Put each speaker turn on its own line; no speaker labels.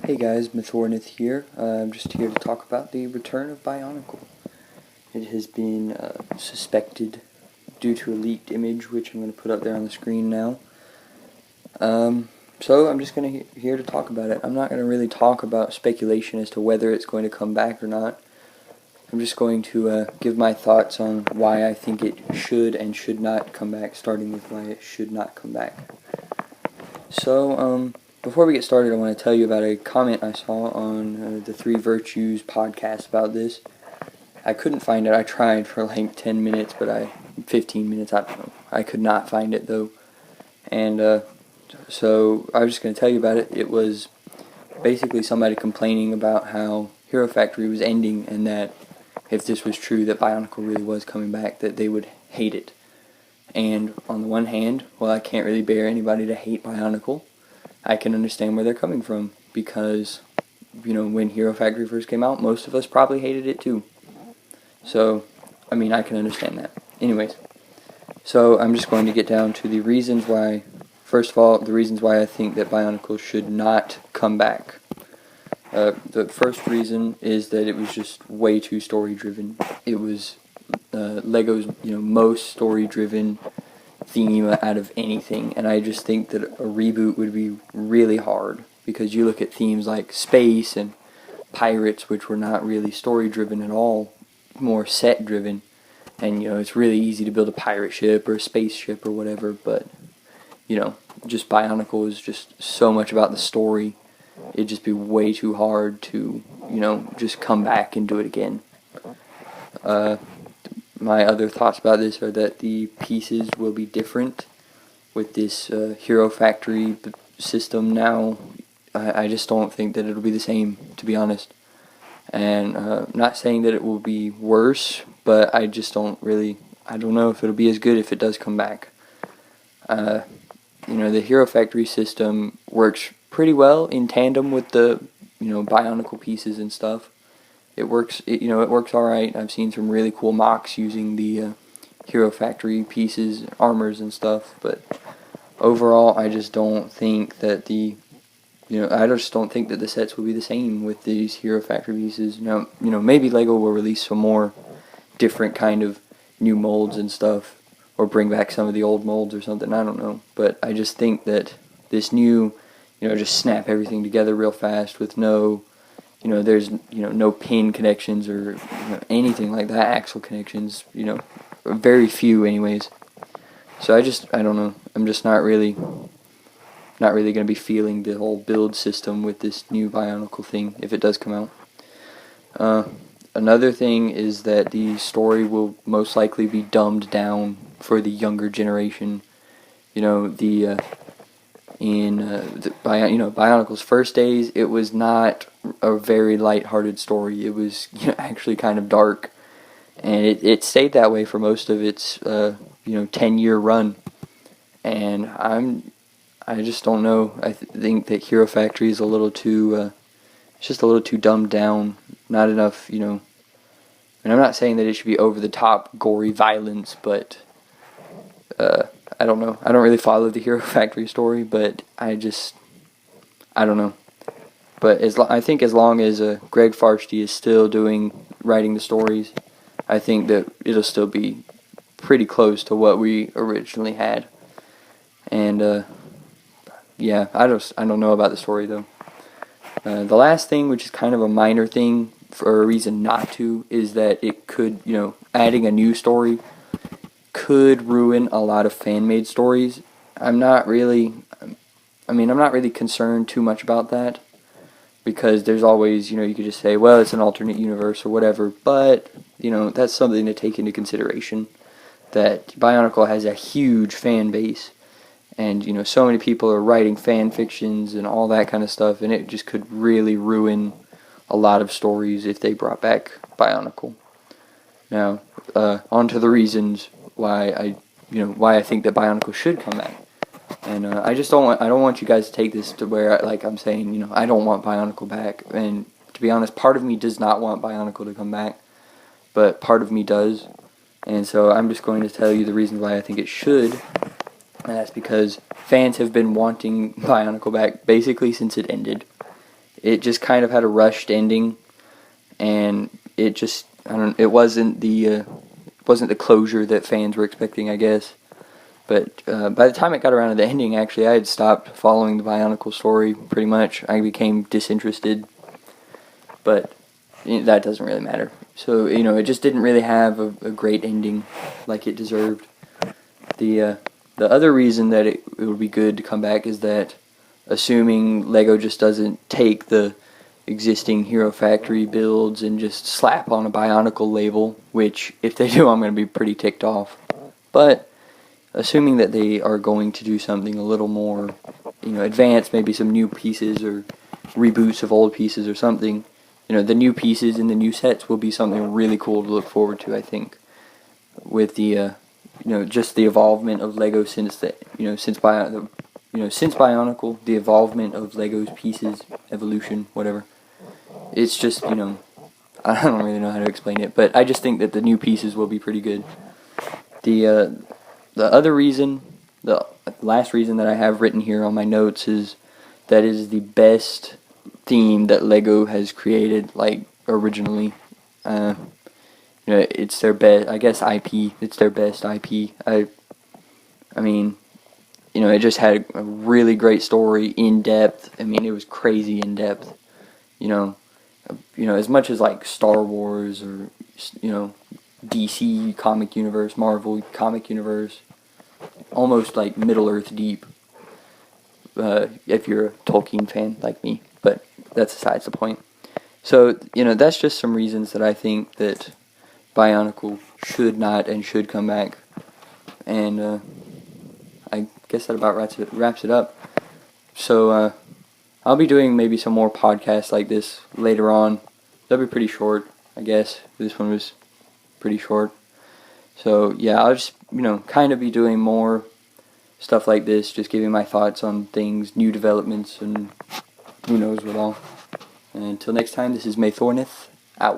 Hey guys, Maethorneth here. I'm just here to talk about the return of BIONICLE. It has been suspected due to a leaked image, which I'm going to put up there on the screen now. So I'm just going to here to talk about it. I'm not going to really talk about speculation as to whether it's going to come back or not. I'm just going to give my thoughts on why I think it should and should not come back, starting with why it should not come back. So, before we get started, I want to tell you about a comment I saw on the Three Virtues podcast about this. I couldn't find it. I tried for like 10 minutes, 15 minutes, I don't know. I could not find it though. And so I was just going to tell you about it. It was basically somebody complaining about how Hero Factory was ending, and that if this was true, that BIONICLE really was coming back, that they would hate it. And on the one hand, well, I can't really bear anybody to hate BIONICLE. I can understand where they're coming from, because, you know, when Hero Factory first came out, most of us probably hated it too. So, I mean, I can understand that. Anyways, so I'm just going to get down to the reasons why. First of all, the reasons why I think that BIONICLE should not come back. The first reason is that it was just way too story-driven. It was Lego's, most story-driven theme out of anything, and I just think that a reboot would be really hard, because you look at themes like space and pirates, which were not really story-driven at all, more set-driven, and it's really easy to build a pirate ship or a spaceship or whatever, but just BIONICLE is just so much about the story. It'd just be way too hard to just come back and do it again. My other thoughts about this are that the pieces will be different with this Hero Factory system now. I just don't think that it'll be the same, to be honest. And not saying that it will be worse, but I just don't know if it'll be as good if it does come back. The Hero Factory system works pretty well in tandem with the, BIONICLE pieces and stuff. It works alright. I've seen some really cool mocks using the Hero Factory pieces, armors and stuff, but overall I just don't think that the sets will be the same with these Hero Factory pieces. Now, maybe Lego will release some more different kind of new molds and stuff, or bring back some of the old molds or something, I don't know. But I just think that this new, just snap everything together real fast with no, there's, no pin connections or anything like that, axle connections, very few anyways. So I don't know. I'm just not really going to be feeling the whole build system with this new BIONICLE thing if it does come out. Another thing is that the story will most likely be dumbed down for the younger generation. BIONICLE's first days, it was not a very light-hearted story. It was actually kind of dark, and it stayed that way for most of its 10-year run. And I just don't know. I think that Hero Factory is a little too it's just a little too dumbed down. Not enough, and I'm not saying that it should be over the top gory violence, but I don't know. I don't really follow the Hero Factory story, but I don't know. But I think as long as Greg Farsty is still writing the stories, I think that it'll still be pretty close to what we originally had. And yeah, I don't know about the story though. The last thing, which is kind of a minor thing for a reason not to, is that it could, adding a new story could ruin a lot of fan-made stories. I'm not really concerned too much about that, because there's always, you could just say, well, it's an alternate universe or whatever, but, that's something to take into consideration, that BIONICLE has a huge fan base, and, so many people are writing fan fictions and all that kind of stuff, and it just could really ruin a lot of stories if they brought back BIONICLE. Now, on to the reasons why I think that BIONICLE should come back. And I don't want you guys to take this to where, I'm saying, I don't want BIONICLE back. And to be honest, part of me does not want BIONICLE to come back, but part of me does. And so I'm just going to tell you the reasons why I think it should. And that's because fans have been wanting BIONICLE back basically since it ended. it just kind of had a rushed ending, and it just, it wasn't the closure that fans were expecting, I guess. But by the time it got around to the ending, actually, I had stopped following the Bionicle story pretty much. I became disinterested, but that doesn't really matter. So, it just didn't really have a great ending like it deserved. The other reason that it would be good to come back is that, assuming LEGO just doesn't take the existing Hero Factory builds and just slap on a Bionicle label, which, if they do, I'm going to be pretty ticked off. But assuming that they are going to do something a little more, advanced, maybe some new pieces or reboots of old pieces or something, the new pieces and the new sets will be something really cool to look forward to, I think, with the, just the evolvement of LEGO since Bionicle, the evolvement of LEGO's pieces, evolution, whatever. It's just, I don't really know how to explain it, but I just think that the new pieces will be pretty good. The other reason, the last reason that I have written here on my notes is that it is the best theme that LEGO has created, like, originally. It's their best, I guess, IP. It's their best IP. I mean, it just had a really great story, in depth. I mean, it was crazy in depth. As much as like Star Wars or DC comic universe, Marvel comic universe, almost like Middle Earth deep. If you're a Tolkien fan like me, but that's besides the point. So that's just some reasons that I think that Bionicle should not and should come back, and I guess that about wraps it up. So I'll be doing maybe some more podcasts like this later on. They'll be pretty short, I guess. This one was pretty short. So yeah, I'll just kind of be doing more stuff like this, just giving my thoughts on things, new developments, and who knows what all. And until next time, this is Maethorneth, out.